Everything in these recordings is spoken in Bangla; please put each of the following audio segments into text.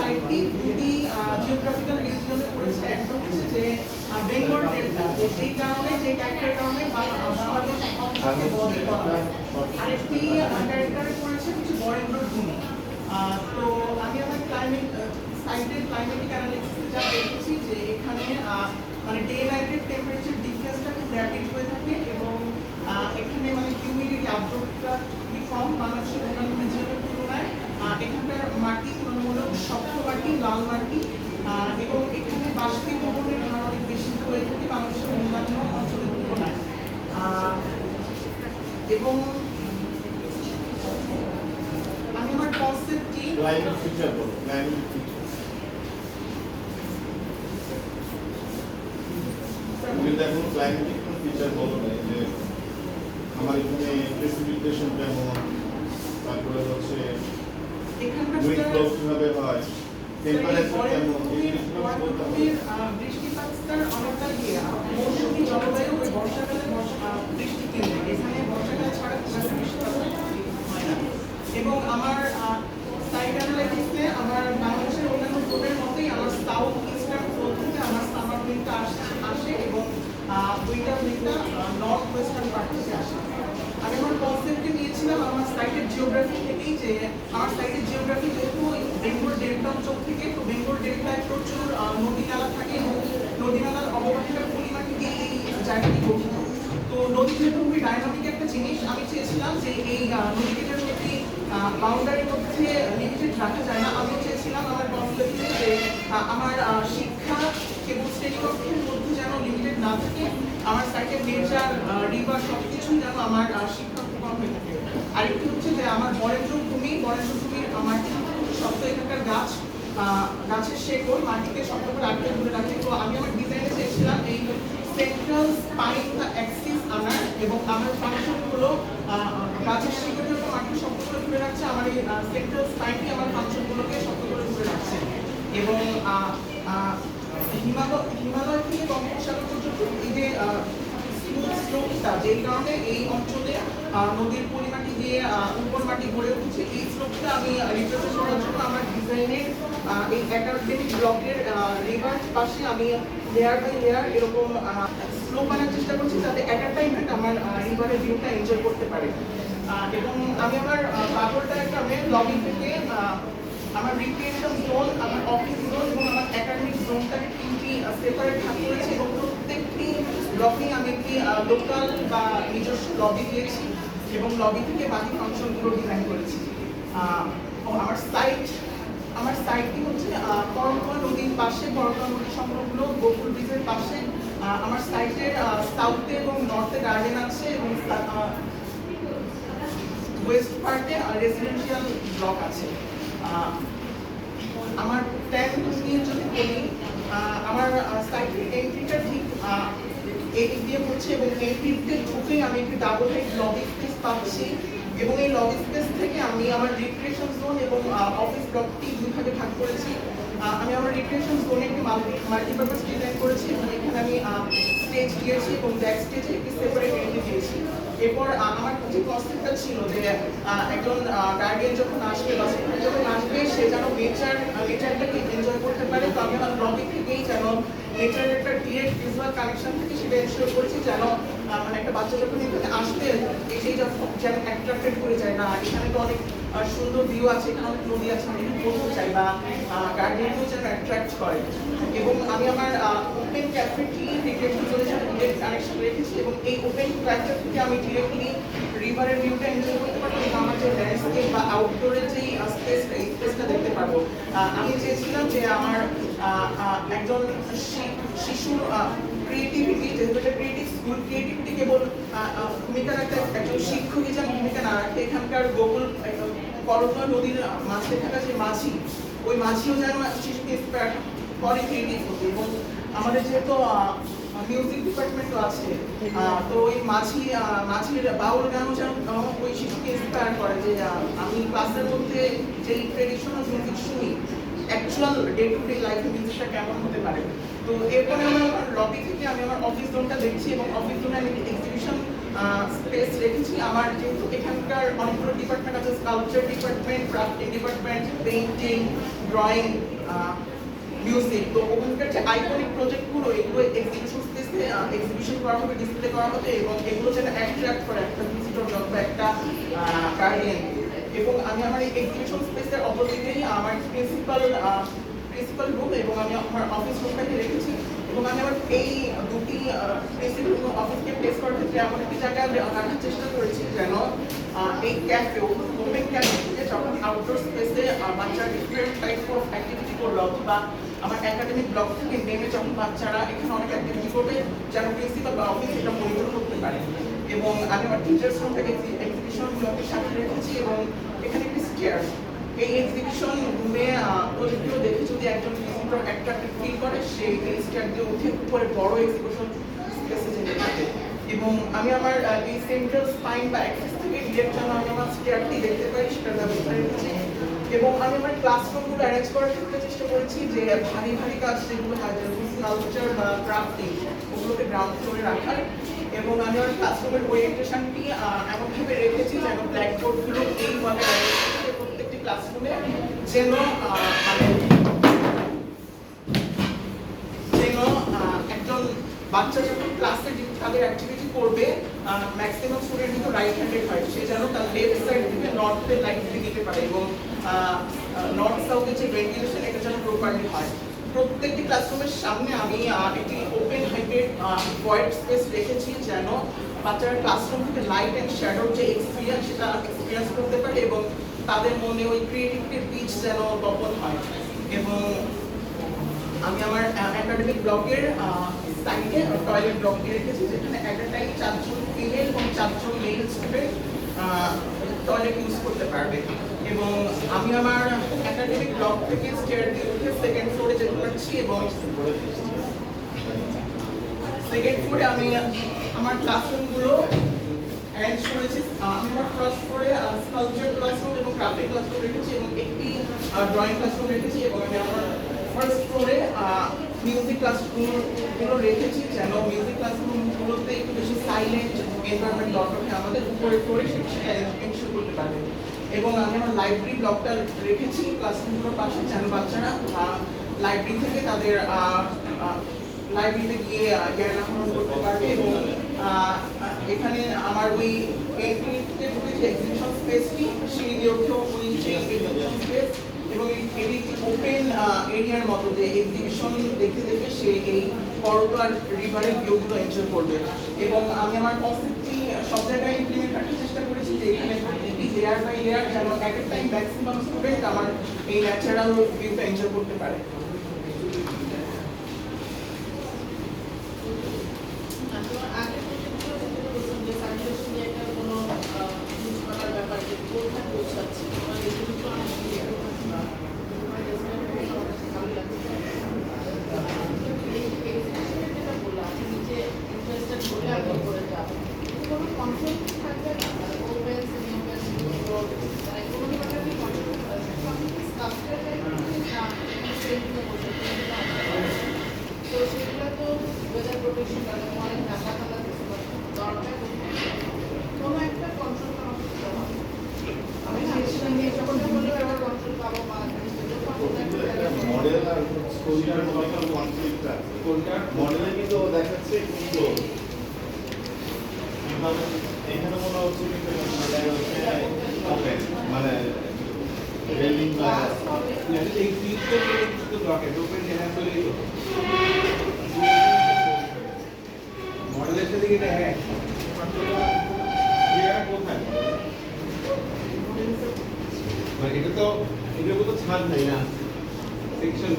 সাইটটি দুটি জিওগ্রাফিক্যাল রিজিয়নে পড়েছে। একটা হচ্ছে যে বেঙ্গল ডেল্টা, সেই কারণে যে ক্যারেক্টারের কারণে বাংলাদেশ অংশকে বদল করা হয়। আরেকটি ক্যারেক্টারে পড়েছে কিছু বরেন্দ্র ভূমি। তো আমি আমার সাইটের ক্লাইমেটিক অ্যানালিসিসে যা দেখেছি যে এখানে মানে ডে নাইটের টেম্পারেচার ডিফারেন্সটা খুব র্যাপিড হয়ে থাকে এবং এখানে মানে হিউমিডিটি আর্দ্রতা খুবই কম বাংলাদেশের অন্যান্য রিজিয়নের তুলনায়। এখানকার মাটি তুলনামূলক শক্ত মাটি, লাল মাটি, এবং এখানে বাষ্পীভবনের হার অনেক বেশি হয়ে থাকে বাংলাদেশের অন্যান্য অঞ্চলের তুলনায়। এবং আমি আমার কনসেপ্টটি এখন ক্লাইমেটিক কোনো ফিচার বলো না যে আমার এখানে প্রেসিপিটেশন কেমন, তারপরে হচ্ছে উইন্ড ফ্লো কিভাবে হয়, টেম্পারেচার কেমন, বৃষ্টিপাতটার অনেকটা মৌসুমী জলবায়ু ওই বর্ষাকালে বৃষ্টি কেন্দ্রিক। এখানে বর্ষাকাল ছাড়া বৃষ্টিপাত হয় না। এবং আমার সাইড অ্যানালাইসিসে আমার বাংলাদেশের অন্যান্য জোনের মতোই আমার সাউথ ইস্টার্ন জোন থেকে আমার সামার উইন্ডটা আসে এবং উইন্টার উইন্ডটা নর্থ ওয়েস্টার্ন পার্ট থেকে আসে। আমি আমার কনসেপ্টে নিয়েছিলাম আমার সাইটের জিওগ্রাফি থেকেই যে আমার সাইটের জিওগ্রাফি যেহেতু বেঙ্গল ডেল্টা অঞ্চল থেকে, তো বেঙ্গল ডেল্টায় প্রচুর নদী নালা থাকে এবং নদী নালার অববাহিকার পরিমাণ দিয়ে এই জায়গাটি গঠিত। তো নদী যেহেতু খুবই ডাইনামিক একটা জিনিস, আমি চেয়েছিলাম যে এই নদীটির প্রতি বাউন্ডারির মধ্যে লিমিটেড রাখা যায় না। আমিও চেয়েছিলাম আমার কনসেপ্টে যে আমার শিক্ষা কেবল শ্রেণীকক্ষের মধ্যে যেন লিমিটেড না থাকে, আমার সাইটের নেচার, রিভার সবকিছুই যেন আমার শিক্ষা প্রভাব হয়ে থাকে। আরেকটি হচ্ছে যে আমার বরেন্দ্র ভূমির মাটি শক্ত, এখানকার গাছের শেকড় মাটিতে শক্ত করে আটকে ধরে রাখে। তো আমি আমার ডিজাইনে চেয়েছিলাম এই সেন্ট্রাল স্পাইন বা অ্যাক্সিস আনার, এবং আমার ফাংশন হলো গাছের শিকড়ের উপর মাটি শক্ত করে ধরে রাখছে, আমার এই সেন্ট্রাল স্পাইনটি আমার ফাংশনগুলোকে শক্ত করে ধরে রাখছে। এবং হিমালয় থেকে বঙ্গোপসাগর পর্যন্ত এই যে স্লোপটা, যেই কারণে এই অঞ্চলে নদীর পরিমাটি দিয়ে উর্বর মাটি গড়ে উঠেছে, এই স্লোপটা আমি রিপ্রেজেন্ট করার জন্য আমার ডিজাইনের এই একাডেমিক ব্লকের রিভার পাশে আমি লেয়ার বাই লেয়ার এরকম স্লোপ আনার চেষ্টা করছি যাতে অ্যাট আ টাইম আমার রিভারের ভিউটা এনজয় করতে পারে। এবং আমি আমার বাগর ডায়াগ্রামের লবি থেকে আমার রিক্রিয়েশন জোন, আমার অফিস জোন এবং আমার একাডেমিক জোনটাকে তিনটি সেপারেট ভাগ করেছি এবং প্রত্যেকটি ব্লকে আমি একটি লোকাল বা নিজস্ব লবি দিয়েছি এবং লবি থেকে বাকি ফাংশনগুলো ডিজাইন করেছি। আমার সাইটটি হচ্ছে করতোয়া নদীর পাশে, করতোয়া নদী সংলগ্ন গোকুল ব্রিজের পাশে। আমার সাইটের সাউথে এবং নর্থে গার্ডেন আছে এবং ওয়েস্ট পার্টে রেসিডেন্সিয়াল ব্লক আছে। আমার প্ল্যান নিয়ে যদি বলি, আমার সাইটের এন্ট্রিটা ঠিক এই দিক দিয়ে হচ্ছে এবং এন্ট্রিতে ঢুকে আমি একটি ডাবল হেড লবি স্পেস পাচ্ছি এবং এই লবি স্পেস থেকে আমি আমার রিক্রিয়েশন জোন এবং অফিস ব্লকটি দুই ভাগে ভাগ করেছি। আমি আমার রিক্রিয়েশন জোনে একটি মাল্টিপারপাস ডিজাইন করেছি এবং এখানে আমি স্টেজ দিয়েছি এবং ব্যাক স্টেজে একটি সেপারেট এন্ট্রি দিয়েছি। এরপর আমার যে কনসেপ্টটা ছিল যে একজন গার্ডিয়ান যখন আসবে বা যখন আসবে সে যেন নেচারটাকে এনজয় করতে পারে। তো আমি আমার ব্লগে থেকেই যেন নেচারের একটা ডিরেক্ট ভিজুয়াল কানেকশন থেকে সেটা এনশিওর করেছি যেন মানে একটা বাচ্চা যখন এখানে আসবে এসেই যেন অ্যাট্রাক্টেড করে যায় না, এখানে তো অনেক সুন্দর ভিউ আছে, এখানে অনেক নদী আছে, আমি বলতে চাই বা গার্ডিয়ানকেও যেন অ্যাট্রাক্ট করে। এবং আমি আমার ওপেন ক্যাফেটি রিক্রিয়েশন জোনের সাথে ডিরেক্ট কানেকশন রেখেছি এবং এই ওপেন ক্যাফে থেকে আমি ডিরেক্টলি রিভারের ভিউটা এনজয় করতে পারবো এবং আমার যে ল্যান্ডস্কেপ বা আউটডোরের যেই স্পেসটা, এই স্পেসটা দেখতে পারবো। আমি চেয়েছিলাম যে আমার একজন শিশুর ক্রিয়েটিভিটি, যেহেতু একটা ক্রিয়েটিভ স্কুল, ক্রিয়েটিভিটি কেবল ভূমিকা রাখতে একজন শিক্ষক হিসেবে ভূমিকা না রাখে, এখানকার গোকুল করতোয়া নদীর মাঝে থাকা যে মাঝি, ওই মাঝিও যেন শিশুকে ইন্সপায়ার করে ক্রিয়েটিভ হতে। এবং আমাদের যেহেতু মিউজিক ডিপার্টমেন্টও আছে, তো ওই মাঝির বাউল গানও যেন ওই শিশুকে ইন্সপায়ার করে যে আমি ক্লাসের মধ্যে যেই ট্রেডিশনাল মিউজিক শুনি, অ্যাকচুয়াল ডে টু ডে লাইফে মিউজিকটা কেমন হতে পারে। তো এরপরে আমার লবি থেকে আমি আমার অফিস জোনটা দেখছি এবং অফিস জোনে আমি এক্সিবিশন স্পেস রেখেছি। আমার যেহেতু এখানকার অনেকগুলো ডিপার্টমেন্ট আছে, sculpture department, crafting department, painting, drawing, music, তো ওখানকার যে আইকনিক প্রজেক্টগুলো এগুলো এক্সিবিশন স্পেসে এক্সিবিশন করা হবে, ডিসপ্লে করা হবে এবং এগুলো যেন অ্যাট্রাক্ট করে একটা ভিজিটর বা একটা গার্ডিয়ান। এবং আমি আমার এই এক্সিবিশন স্পেসের অপোজিটেই আমার প্রিন্সিপাল রুম এবং আমি আমার অফিস রুমটাকে রেখেছি এবং আমি আমার এই দুটি প্রিন্সিপাল রুম অফিসকে প্লেস করার ক্ষেত্রে এমন একটি জায়গায় রাখার চেষ্টা করেছি যেন এই ক্যাফে ওপেন ক্যাফে থেকে যখন আউটডোর স্পেসে বাচ্চারা ডিফারেন্ট টাইপ অফ অ্যাক্টিভিটি করলো অথবা আমার একাডেমিক ব্লক থেকে নেমে যখন বাচ্চারা এখানে অনেক অ্যাক্টিভিটি করবে যেন প্রিন্সিপাল বা অফিস এটা মনিটর করতে পারে। এবং আমি আমার টিচার্স রুমটাকে এক্সিবিশন ব্লকের সাথে রেখেছি এবং এখানে একটি স্টেয়ার। এই এক্সিবিশন রুমে প্রজেক্টগুলো দেখে যদি একজন ভিজিটর অ্যাট্রাক্টেড ফিল করে সেই স্টেয়ার দিয়ে উঠে উপরে বড় এক্সিবিশন স্পেসে যেতে থাকে। এবং আমি আমার এই সেন্ট্রাল স্পাইন বা অ্যাক্সিস থেকে ডিরেক্ট যেন আমি আমার স্টেয়ারটি দেখতে পাই সেটার ব্যবস্থা রেখেছি। এবং আমি আমার ক্লাসরুমগুলো অ্যারেঞ্জ করার ক্ষেত্রে চেষ্টা করেছি যে ভারী ভারী কাজ যেগুলো হয় যেমন স্কাল্পচার বা ক্রাফটিং ওগুলোকে গ্রাউন্ড ফ্লোরে রাখার। এবং আমি আমার ক্লাসরুমের ওরিয়েন্টেশনটি এমনভাবে রেখেছি যেন ব্ল্যাকবোর্ডগুলো এইভাবে প্রত্যেকটি ক্লাসরুমে যেন একজন বাচ্চা যখন ক্লাসে তাদের অ্যাক্টিভিটি করবে ম্যাক্সিমাম স্টুডেন্ট কিন্তু রাইট হ্যান্ডেড হয়, সে যেন তার লেফট সাইড থেকে নর্থে লাইট দিতে পারে এবং নর্থ সাউথের যে ভেন্টিলেশন এটা যেন প্রপারলি হয়। প্রত্যেকটি ক্লাসরুমের সামনে আমি একটি ওপেন হাইটেড ভয়েড স্পেস রেখেছি যেন বাচ্চারা ক্লাসরুম থেকে লাইট অ্যান্ড শ্যাডোর যে এক্সপিরিয়েন্স সেটা এক্সপিরিয়েন্স করতে পারে এবং তাদের মনে ওই ক্রিয়েটিভিটির বীজ যেন বপন হয়। এবং আমি আমার একাডেমিক ব্লকের সাইডে টয়লেট ব্লকটি রেখেছি যেখানে একটা টাইম 4 জন ফিমেল এবং 4 জন মেল স্টুডেন্ট টয়লেট ইউজ করতে পারবে। এবং আমি আমার একাডেমিক ব্লক থেকে স্টেয়ার দিয়ে উঠে সেকেন্ড ফ্লোরে যেতে পারছি এবং সেকেন্ড ফ্লোরে আমি আমার ক্লাসরুমগুলো অ্যারেঞ্জ করেছি। আমি আমার ফার্স্ট ফ্লোরে স্কাল্পচার ক্লাসরুম এবং ক্রাফটিং ক্লাসরুম রেখেছি এবং একটি ড্রয়িং ক্লাসরুম রেখেছি এবং আমি আমার ফার্স্ট ফ্লোরে মিউজিক ক্লাসরুমগুলো রেখেছি যেন মিউজিক ক্লাসরুমগুলোতে একটু বেশি সাইলেন্ট এনভায়রনমেন্ট দরকার হয় আমাদের উপরে ফ্লোরে সেটা এনশিওর করতে পারবে। এবং আমি আমার লাইব্রেরি ব্লকটা রেখেছি ক্লাসরুমগুলোর পাশে যেন বাচ্চারা লাইব্রেরি থেকে তাদের লাইব্রেরিতে গিয়ে জ্ঞান আহরণ করতে পারবে। এবং এখানে আমার ওই এন্ট্রিতে ঢুকে যে এক্সিবিশন স্পেসটি সিঁড়ি দিয়ে উঠেও ওই যে এক্সিবিশন স্পেস এবং এটি একটি ওপেন এরিয়ার মতো যে এক্সিবিশন দেখতে দেখে সে এই করতোয়ার রিভারের ভিউগুলো এনজয় করবে। এবং আমি আমার কনসেপ্টটি সব জায়গায় ইমপ্লিমেন্ট করার চেষ্টা করেছি যে এখানে প্রতিটি লেয়ার বাই লেয়ার যেন এক এক টাইম ম্যাক্সিমাম স্টুডেন্ট আমার এই ন্যাচারাল ভিউটা এনজয় করতে পারে। মডেল আর স্টোরিটার মধ্যে কনফ্লিক্ট আছে। মডেলে কিন্তু দেখাচ্ছে কিন্তু এখানে মনে হচ্ছে মানে রেলিং বা এই ফিল্ডটা কিন্তু ব্লকেট ওপেন জেনারেল তৈরি তো মডেলের সাথে এটা হ্যাঁ এটা কোথায় মানে এটা তো এটার তো ছাদ নাই না সেকশন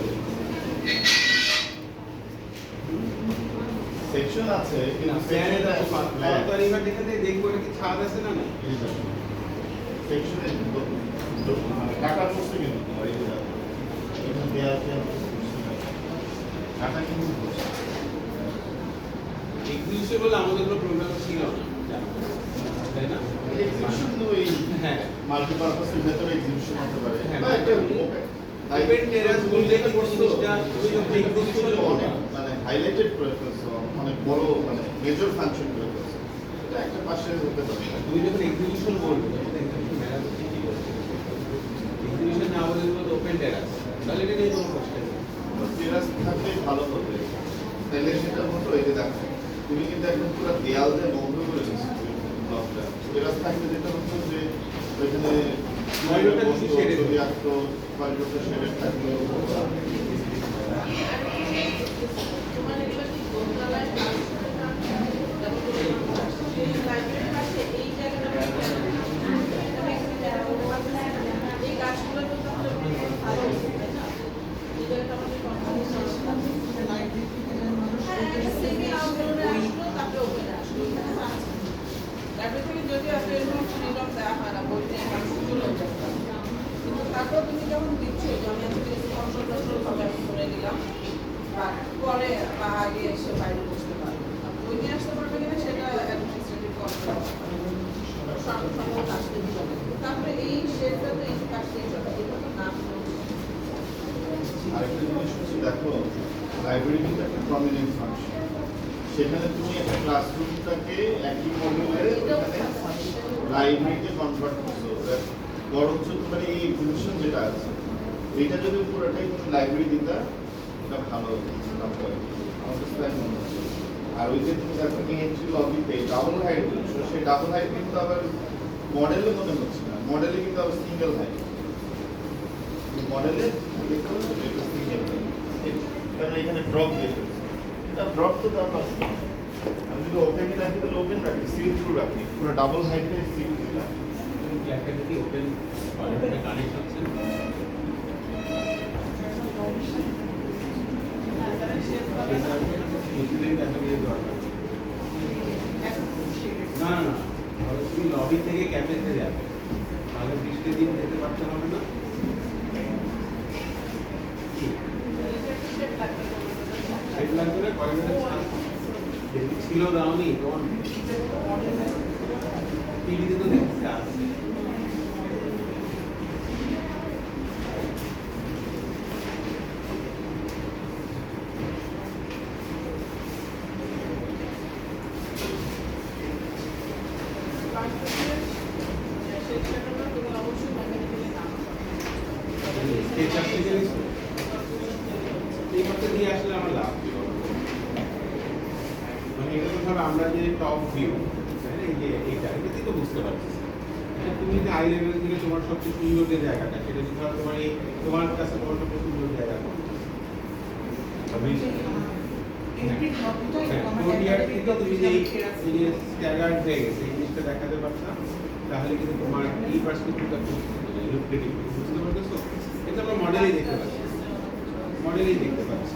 সেকশন আছে কিন্তু প্ল্যানে সেকশনটা তো এবার দেখাতে দেখবো এটা কি ছাদ আছে না না সেকশনে কাটা পড়ছে কিন্তু তোমার এই যে এখানে দেয়াল কাটা কিন্তু এক্সিবিশন বলে আমাদের কোনো প্রোগ্রাম ছিল না তাই না এক্সিবিশন তো এই হ্যাঁ মাল্টিপারপাসের ভেতরে এক্সিবিশন হতে পারে হ্যাঁ, বা একটা ওপেন টেরাস বলতে কি জিনিসটা অনেক মানে হাইলাইটেড করে ফেলছে অনেক বড় মানে মেজর ফাংশন করে ফেলছে এটা একটা পাশে হতে পারে। তুমি যখন এক্সিবিশন বলবে তখন এক্সিবিশন ম্যানেজার কি বলছে এক্সিবিশন না বলে তো ওপেন টেরাস তাহলে এটা নিয়ে কোনো প্রশ্ন নেই টেরাস থাকলে ভালো হবে, তাহলে সেটা মতো এই যে দেখো তুমি কিন্তু একদম পুরো দেয়াল দিয়ে বন্ধ করে দিচ্ছি ব্লকটা। টেরাস থাকলে যেটা হতো যে ওইখানে করিডোরটা কিছু শেডে ছবি আঁকতো, করিডোরটা শেডে থাকলো। তারপর তুমি যখন দিচ্ছ যে আমি আজকে ভাবে করে দিলাম বা পরে বা আগে এসে বাইরে বসতে পারবো বই নিয়ে আসতে পারবে কিনা সেটা অ্যাডমিনিস্ট্রেটিভ আসতে দিতে হবে। তারপরে এই শেডটা তো এই কাজটাই চলে এটা তো না আরেকটা জিনিস হচ্ছে দেখো, লাইব্রেরি কিন্তু একটা প্রমিনেন্ট ফাংশন। সেখানে তুমি একটা ক্লাসরুমটাকে একই মডিউলে লাইব্রেরিতে কনভার্ট করছো, বরঞ্চ তোমার এই পজিশন যেটা আছে এটা যদি পুরোটাই তুমি লাইব্রেরি দিতা এটা ভালো হতো আমার কাছে তাই মনে হচ্ছে। আর ওই যে তুমি দেখো এন্ট্রি লবিতে ডাবল হাইট দিচ্ছ, সেই ডাবল হাইট কিন্তু আবার মডেলে মনে হচ্ছে না, মডেলে কিন্তু আবার সিঙ্গেল হাইট। মডেলে দেখতে পাচ্ছ এটা সিঙ্গেল হাইট, কারণ এখানে ড্রপ দিয়ে এটা ড্রপ তো দরকার নেই। আমি যদি ওপেন রাখি তাহলে ওপেন রাখি, সিল থ্রু রাখি, পুরো ডাবল হাইটে সিল থ্রু রাখি। একটা যদি ওপেন কানেক্ট হচ্ছে না না তুমি লবি থেকে ক্যাফেতে যাবে তাহলে 20 দিন যেতে পারতে হবে না সেট লাগবে না কয়েকটা ছিল দাওনি তোমার টিভিতে তো দেখতে আসছে আমরা যে টপ ভিউ এই যে এইটা এটা থেকে বুঝতে পারছি তুমি যে হাই লেভেল থেকে তোমার সবচেয়ে সুন্দর যে জায়গাটা সেটা যদি ধরো তোমার এই তোমার কাছে তোমার সবচেয়ে সুন্দর জায়গা তুমি যে স্ট্যাগার্ড হয়ে গেছে এই জিনিসটা দেখাতে পারতাম তাহলে কিন্তু তোমার এই পার্সপেক্টিভটা খুব লুক্রেটিভ বুঝতে পারতেছো এটা আমরা মডেলেই দেখতে পাচ্ছি মডেলেই দেখতে পাচ্ছি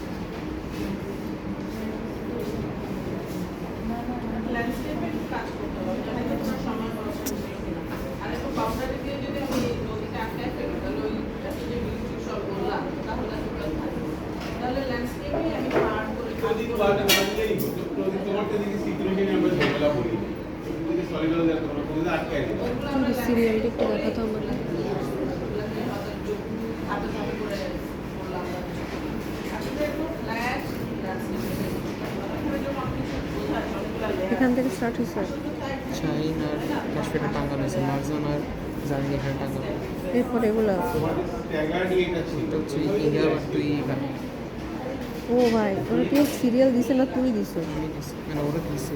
ল্যান্ডস্কেপের কাজ করতে হবে যাতে তোমার সময় খরচ করতে কিনা আর একটু বাউন্ডারি দিয়ে যদি আমি নদীটা আটকায় ফেলি তাহলে ওই যে বিদ্যুৎ সব বললাম তাহলে তোমরা থাকবে তাহলে ল্যান্ডস্কেপে আমি পার করে যদি তোমার তো দেখি সিকিউরিটি নিয়ে আমরা ঝামেলা বলি যদি সলিড হয়ে যায় তোমরা যদি আটকায় দিবে সিরিয়ালটা একটু দেখাতো আমাকে হাতে হাতে করে বললাম আসলে একটু ফ্ল্যাট এখান থেকে স্টার্ট হয়েছে শাহিন আর কাশ্মীরে টাঙ্গানো হয়েছে, মার্জন আর জামিন এখানে টাঙ্গানো। এরপর এগুলো তোমাদের স্ট্যাগার্ডই এটা ছিল এটা হচ্ছে ইন্ডিয়ার তুই ও ভাই ওরা কেউ সিরিয়াল দিছে না তুমি দিছো মানে ওরা দিচ্ছে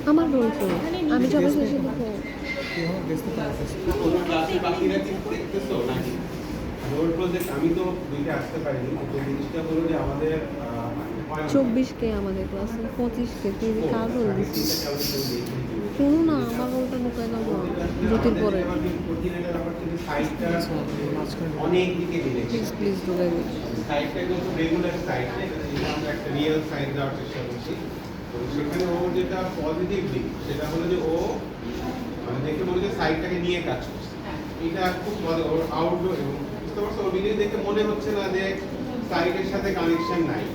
আমার বলছো আমি সবাই শেষে দিব কেউ বেসতে পারতেছে ওদের ক্লাসে বাকিরা কি দেখতেছো নাকি রোড প্রজেক্ট আমি তো দুইটা আসতে পারিনি কিন্তু জিনিসটা হলো যে আমাদের 24 কে আমাদের ক্লাসে 25 কে তুই কার রোল দিছিস শুনো না আমার রোলটা ঢুকাই দাও না জ্যোতির পরে অনেক দিকে দিয়েছি প্লিজ প্লিজ ঢুকাই দিও সাইটটা কিন্তু রেগুলার সাইট না এটা আমরা একটা রিয়েল সাইট দেওয়ার চেষ্টা করছি তো সেখানে ওর যেটা পজিটিভ দিক সেটা হলো যে ও মানে দেখে মনে হচ্ছে সাইটটাকে নিয়ে কাজ করছে এটা খুব ওর আউটডোর এবং বুঝতে পারছো ওর ভিডিও দেখে মনে হচ্ছে না যে সাইটের সাথে কানেকশন নাই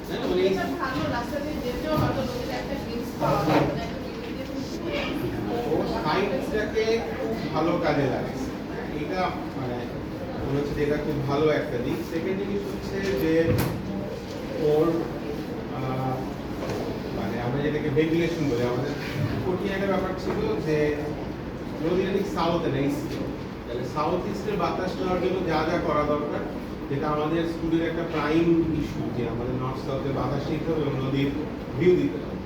হ্যাঁ মানে ভালো রাস্তা দিয়ে যেতেও হয়তো নদীতে একটা গ্লিপস পাওয়া যায় মানে ও সাইটটাকে খুব ভালো কাজে লাগে এটা মানে মনে হচ্ছে যে এটা খুব ভালো একটা দিক সেকেন্ড জিনিস হচ্ছে যে ওর মানে আমরা যেটাকে ভেন্টিলেশন বলে, আমাদের কঠিন একটা ব্যাপার ছিল যে নদীটা ঠিক সাউথে না ইস্টে, তাহলে সাউথ ইস্টের বাতাস নেওয়ার জন্য যা যা করা দরকার, যেটা আমাদের স্কুলের একটা প্রাইম ইস্যু, যে আমাদের নর্থ সাউথে বাতাস নিতে হবে এবং নদীর ভিউ দিতে হবে,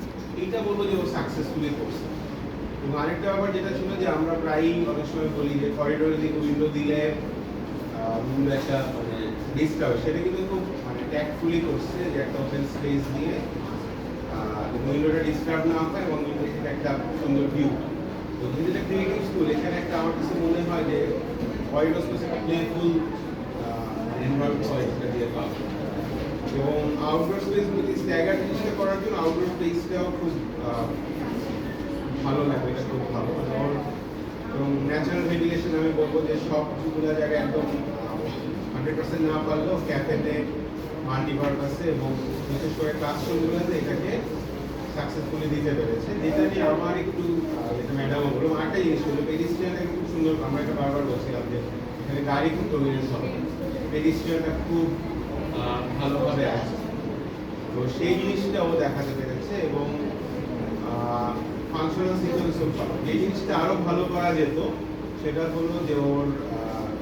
এইটা বলবো যে ও সাকসেসফুলি করছে। এবং আরেকটা ব্যাপার যেটা ছিল যে আমরা প্রায়ই অনেক সময় বলি যে করিডোরে দিকে উইন্ডো দিলে উইন্ডো একটা মানে ডিস্টার্ব, সেটা কিন্তু খুব মানে ট্যাক্টফুলি করছে, যে একটা ওপেন স্পেস দিয়ে উইন্ডোটা ডিস্টার্ব না হয় এবং উইন্ডো থেকে একটা সুন্দর ভিউ। তো যেহেতু এটা ক্রিয়েটিভ স্কুল, এখানে একটা আমার কাছে মনে হয় যে করিডোর স্পেস একটা প্লেফুল এনভায়রনমেন্ট দিয়ে পাবো। এবং আউটডোর স্পেসগুলোকে স্ট্যাগার জিনিসটা করার জন্য আউটডোর স্পেসটাও খুব ভালো লাগবে, এটা খুব ভালো। এবং ন্যাচারাল ভেন্টিলেশন আমি বলবো যে সবগুলো জায়গায় একদম 100% না পারলেও ক্যাফেতে মাল্টিপারপাসে এবং বিশেষ করে ক্লাসরুমগুলোতে এটাকে সাকসেসফুলি দিতে পেরেছে। যেটা নিয়ে আমার একটু যেটা ম্যাডামও বললো, একটা জিনিস হলো পেডিস্ট্রিয়ানটা খুব সুন্দর, আমরা একটা বারবার বলছিলাম যে এখানে গাড়ি খুব প্রভিডেন্স হবে, পেডিস্ট্রিয়ানটা খুব ভালোভাবে আছে, তো সেই জিনিসটাও দেখাতে পেরেছে। এবং ফাংশনাল সিকোয়েন্সও ভালো। যে জিনিসটা আরো ভালো করা যেত সেটা হলো যে ওর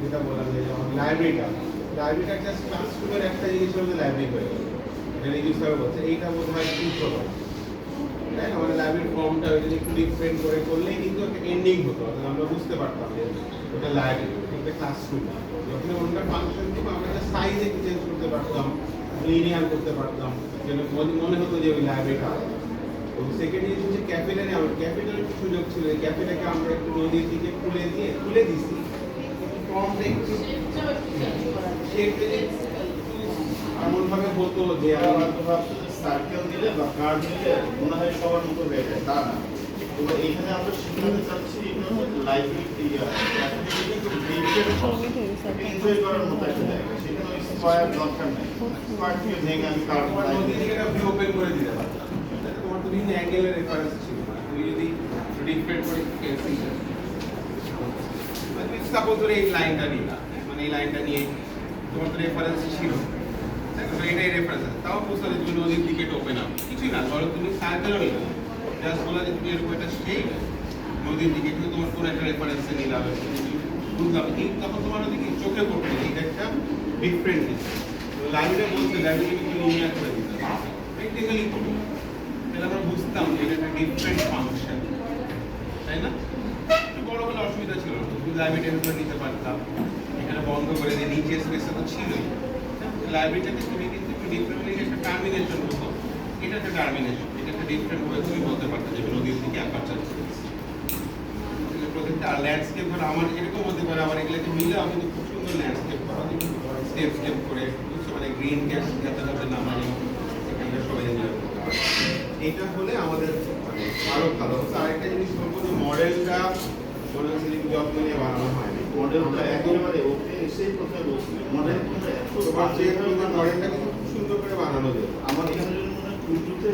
যেটা বললাম যে যেমন লাইব্রেরিটা জাস্ট ক্লাসরুমের একটা জিনিস হলো যে লাইব্রেরি হয়ে গেল, এটা রিভিউ স্যার বলছে এইটা বোধ হয় ঠিক হলো, তাই না? মানে লাইব্রেরির ফর্মটা ওই একটু ডিফারেন্ট করে করলেই কিন্তু একটা এন্ডিং হতো, আমরা বুঝতে পারতাম যে ওটা লাইব্রেরি, ওটা ক্লাসরুম। যখন ওটা ফাংশন দিব আমরা একটা সাইজ একটু চেঞ্জ করতে পারতাম, লিনিয়ার করতে পারতাম, যেন মনে হতো যে ওই লাইব্রেরিটা। তো সেকেন্ড জিনিস হচ্ছে ক্যাফেটারে, আমার ক্যাফেটার একটু সুযোগ ছিল, ক্যাফেটাকে আমরা একটু নদীর দিকে খুলে দিছি, ফর্মটা একটু এমনভাবে হতো যে আমার তো ভাবছি যে সার্কেল দিলে বা কার্ড দিলে মনে হয় সবার মতো হয়ে যায়, তা না। তো এইখানে আমরা শিখাতে চাচ্ছি লাইব্রেরি এনজয় করার মতো একটা জায়গা, সেখানে ওই স্কোয়ার দরকার নেই, স্কোয়ার থেকে ভেঙে আমি কার্ড নদী থেকে একটা ওপেন করে দিতে পারতাম, তোমার তো বিভিন্ন অ্যাঙ্গেলের রেফারেন্স ছিল না, তুমি যদি ডিফারেন্ট করে সাপোজ ধরে এই লাইনটা নিলাম, মানে এই লাইনটা নিয়ে তোমার তো রেফারেন্স ছিল, এটাই রেফারেন্স আছে, তাও বুঝতে হবে তুমি নদীর দিকে ওপেন আপ কিছুই না, ধরো তুমি সার্কেলও নিলাম, জাস্ট বলা যে তুমি এরকম একটা সেই নদীর দিকে কিন্তু তোমার কোনো একটা রেফারেন্সে নিলাম, বুঝলাম এই তখন তোমার ওদিকে চোখে পড়তো এইটা একটা ডিফারেন্ট জিনিস। লাইব্রেরি বলছে লাইব্রেরি কিন্তু লিনিয়ার করে দিতে হবে, প্র্যাকটিক্যালি করবো, তাহলে আমরা বুঝতাম যে এটা একটা ডিফারেন্ট ফাংশন, তাই না? একটু বড় হলে অসুবিধা ছিল না, তুমি লাইব্রেরিটার ভিতরে নিতে পারতাম, এখানে বন্ধ করে দিয়ে নিচের স্পেসে তো ছিলই, লাইব্রেরিটাকে তুমি কিন্তু একটু ডিফারেন্টলি একটা টার্মিনেশন হতো, এটা একটা টার্মিনেশন, এটা একটা ডিফারেন্ট ওয়ে তুমি বলতে পারতে যে নদীর দিকে অ্যাপারচার করছি। প্রত্যেকটা ল্যান্ডস্কেপ ধরো আমার এরকম হতে পারে, আমার এগুলোকে মিলে আমি কিন্তু খুব সুন্দর ল্যান্ডস্কেপ করা স্টেপ স্টেপ করে, মানে গ্রিন ক্যাপ যাতে যাতে নামানো, এখানটা সবাই এনজয় করতে পারে। এটা হলে আমাদের মানে আরো ভালো হতো। আরেকটা জিনিস বলবো যে মডেলটা মনে হচ্ছে যে যত্ন নিয়ে বানানো হয়নি, মডেলটা একেবারে ওকে এসেই কোথায় বলছিল মডেলটা এত মডেলটা কিন্তু খুব সুন্দর করে বানানো যায়। আমার এখানে যদি মনে হয় টুটুতে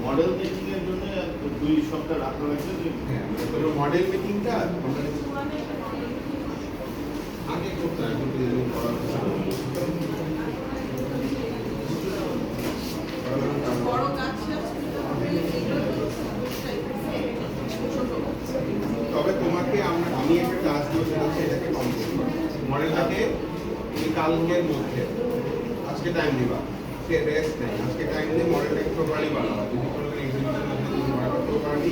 মডেল মেকিং এর জন্য 2 সপ্তাহ রাখা লাগবে। মডেল মেকিংটা আগে করতে হয়, কিন্তু এরকম করা বড় গাছ তবে তোমাকে আমি একটা ক্লাস দিয়ে সেটা এটাকে কমপ্লিট করো, মডেলটাকে তুমি কালকের মধ্যে আজকে টাইম দিবা, সে রেস্ট নেই, আজকে টাইম দিয়ে মডেলটাকে প্রপারলি বানাবা, যদি কোনো এক্সিবিশন মধ্যে তুমি মডেলটা প্রপারলি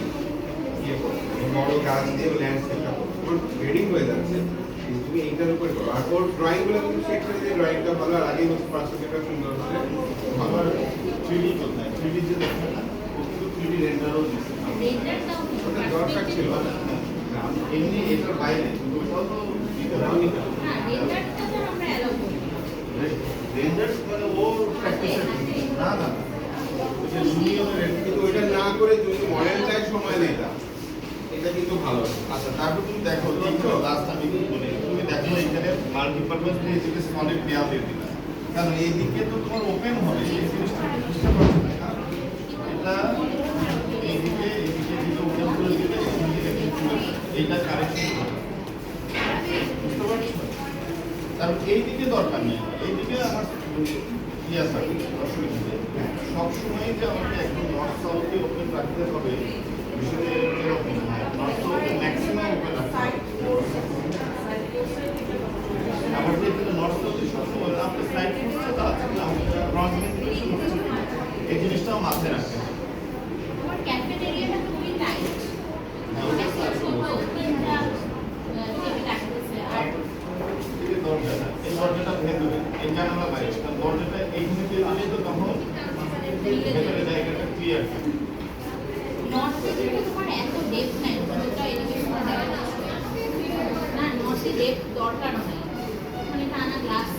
ইয়ে করো, বড় গাছ দিয়ে ল্যান্ডস্কেপটা করো, তোমার রেডি হয়ে যাচ্ছে, তুমি এইটার উপরে করো। আর ওর ড্রয়িংগুলো কিন্তু সেট করে দিয়ে ড্রয়িংটা ভালো, আর আগেই বলছি পার্সেন্টটা সুন্দর হলে আমার 3D কোথায় 3D যে দেখে না ও কিন্তু 3D রেন্ডারও দিচ্ছে, ওটা দরকার ছিল না, এমনি এটার বাইরে কিন্তু ওটাও তো দিতে হবে রেন্ডার, মানে ও প্র্যাকটিস না না ওই যে লুমিয়নের কিন্তু ওইটা না করে তুমি মডেলটায় সময় দিতা, এটা কিন্তু ভালো। আচ্ছা তারপর তুমি দেখো দেখো লাস্ট আমি বলি, তুমি দেখো এখানে মাল্টিপারপাস দিয়ে এদিকে সলিড দেওয়া দিয়ে দিলা, কারণ এইদিকে তো তোমার ওপেন হবে, এই জিনিসটা বুঝতে পারছো না, কারণ এটা এইদিকে দিকে ওপেন করে দিলে এইটা কারেকশন হবে, বুঝতে পারছো? কারণ এইদিকে দরকার নেই, এইদিকে আমার ইয়া স্যার অসুবিধা নেই। সবসময় যে আমাকে একদম নর্থ সাউথে ওপেন রাখতে হবে বিষয়টা এরকম না। নর্থ সাউথে ম্যাক্সিমাম ওপেন রাখতে হবে। আমার যেহেতু নর্থ সাউথে সবসময় আপনার সাইড করছে তা আছে না ক্রস ভেন্টিলেশন হচ্ছে এই জিনিসটাও মাথায় রাখতে হবে। আমার ক্যাফেটেরিয়াটা খুবই টাইট একটা ছোট তিনটা টেবিল রাখতেছে আর এই দরজাটা এই দরজাটা ভেতরে এই জানালা বাইরে কারণ দরজাটা এইখানে দিয়ে দিলে তো তখন ভেতরে জায়গাটা ক্লিয়ার থাকে। নর্থে কিন্তু তোমার এত ডেপথ নাই পুরোটা এলিভেশন দেওয়া আছে না নর্থে ডেপথ দরকার নেই মানে টানা গ্লাস